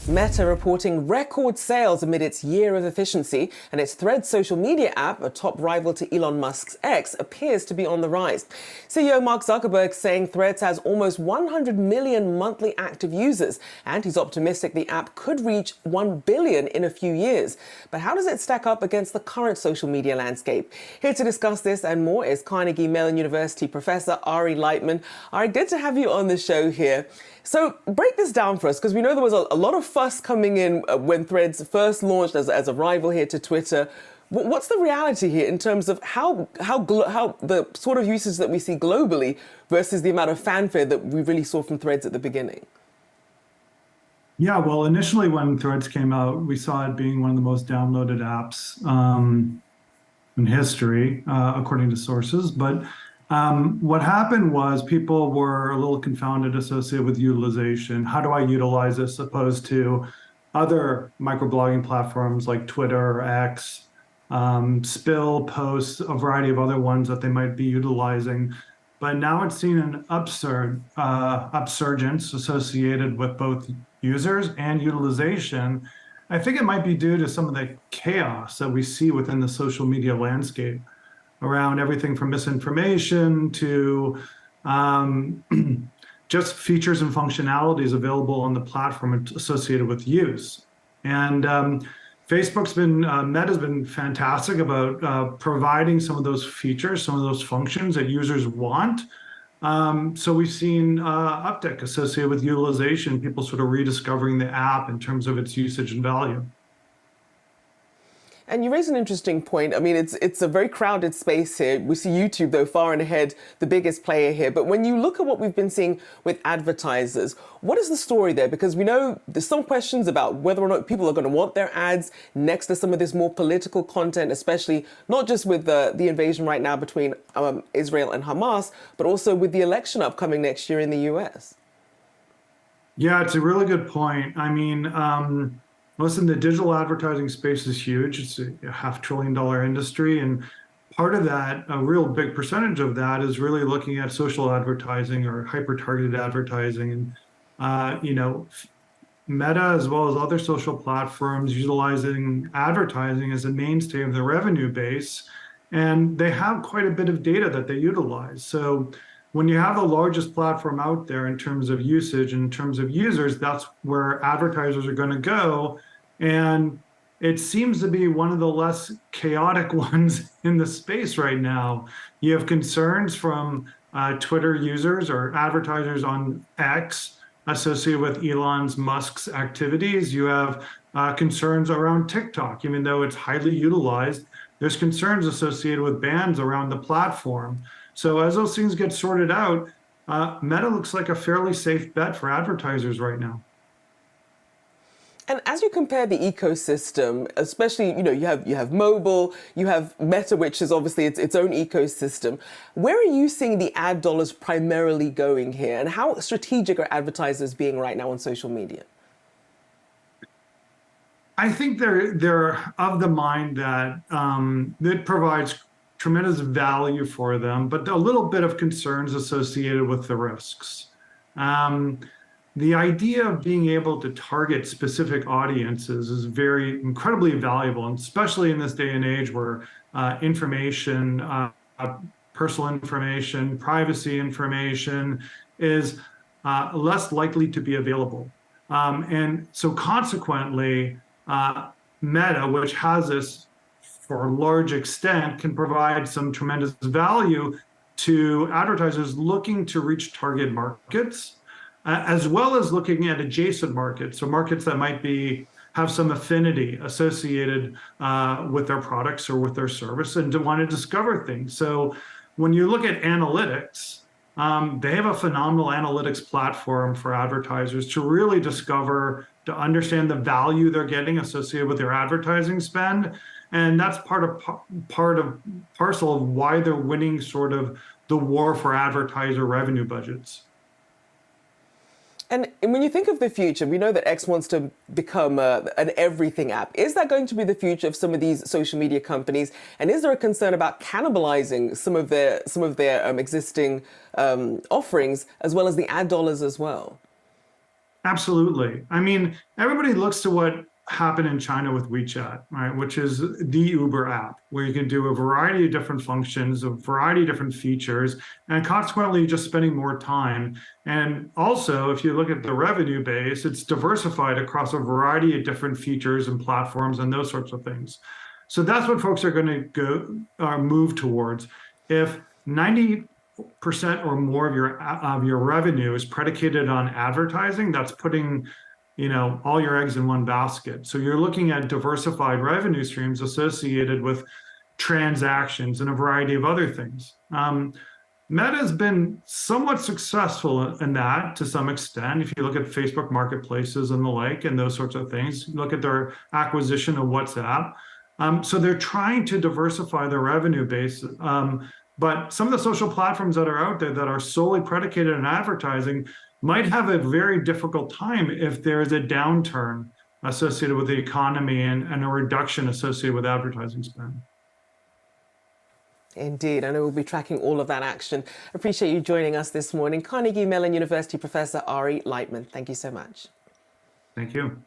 Meta reporting record sales amid its year of efficiency, and its Threads social media app, a top rival to Elon Musk's X, appears to be on the rise. CEO Mark Zuckerberg saying Threads has almost 100 million monthly active users, and he's optimistic the app could reach 1 billion in a few years. But how does it stack up against the current social media landscape? Here to discuss this and more is Carnegie Mellon University professor Ari Lightman. Ari, good to have you on the show here. So break this down for us, because we know there was a lot of fuss coming in when Threads first launched as a rival here to Twitter. What's the reality here in terms of how the sort of usage that we see globally versus the amount of fanfare that we really saw from Threads at the beginning? Yeah, well, initially when Threads came out, we saw it being one of the most downloaded apps in history, according to sources. But what happened was people were a little confounded associated with utilization. How do I utilize this opposed to other microblogging platforms like Twitter or X, Spill, Posts, a variety of other ones that they might be utilizing. But now it's seen an upsurgence associated with both users and utilization. I think it might be due to some of the chaos that we see within the social media landscape around everything from misinformation to just features and functionalities available on the platform associated with use. And Meta's been fantastic about providing some of those features, some of those functions that users want. So we've seen uptick associated with utilization, people sort of rediscovering the app in terms of its usage and value. And you raise an interesting point. I mean, it's a very crowded space here. We see YouTube, though, far and ahead, the biggest player here. But when you look at what we've been seeing with advertisers, what is the story there? Because we know there's some questions about whether or not people are going to want their ads next to some of this more political content, especially not just with the invasion right now between Israel and Hamas, but also with the election upcoming next year in the US. Yeah, it's a really good point. I mean, listen, the digital advertising space is huge. It's a $500 billion industry. And part of that, a real big percentage of that is really looking at social advertising or hyper-targeted advertising. And, Meta, as well as other social platforms, utilizing advertising as a mainstay of their revenue base. And they have quite a bit of data that they utilize. So when you have the largest platform out there in terms of usage, in terms of users, that's where advertisers are going to go. And it seems to be one of the less chaotic ones in the space right now. You have concerns from Twitter users or advertisers on X associated with Musk's activities. You have concerns around TikTok, even though it's highly utilized. There's concerns associated with bans around the platform. So as those things get sorted out, Meta looks like a fairly safe bet for advertisers right now. And as you compare the ecosystem, especially, you have mobile, you have Meta, which is obviously its own ecosystem. Where are you seeing the ad dollars primarily going here? And how strategic are advertisers being right now on social media? I think they're of the mind that it provides tremendous value for them, but a little bit of concerns associated with the risks. The idea of being able to target specific audiences is incredibly valuable, and especially in this day and age where information, personal information, privacy information is less likely to be available. And so consequently, Meta, which has this for a large extent, can provide some tremendous value to advertisers looking to reach target markets, as well as looking at adjacent markets, so markets that might have some affinity associated with their products or with their service and to want to discover things. So when you look at analytics, they have a phenomenal analytics platform for advertisers to really discover, to understand the value they're getting associated with their advertising spend. And that's part of parcel of why they're winning sort of the war for advertiser revenue budgets. And when you think of the future, we know that X wants to become an everything app. Is that going to be the future of some of these social media companies? And is there a concern about cannibalizing some of their existing offerings, as well as the ad dollars as well? Absolutely. I mean, everybody looks to what happened in China with WeChat, right? Which is the Uber app, where you can do a variety of different functions, a variety of different features, and consequently just spending more time. And also, if you look at the revenue base, it's diversified across a variety of different features and platforms and those sorts of things. So that's what folks are going to move towards. If 90% or more of your revenue is predicated on advertising, that's putting all your eggs in one basket. So you're looking at diversified revenue streams associated with transactions and a variety of other things. Meta has been somewhat successful in that to some extent. If you look at Facebook marketplaces and the like, and those sorts of things, look at their acquisition of WhatsApp. So they're trying to diversify their revenue base. But some of the social platforms that are out there that are solely predicated on advertising might have a very difficult time if there's a downturn associated with the economy and a reduction associated with advertising spend. Indeed, I know we'll be tracking all of that action. Appreciate you joining us this morning. Carnegie Mellon University professor Ari Lightman, thank you so much. Thank you.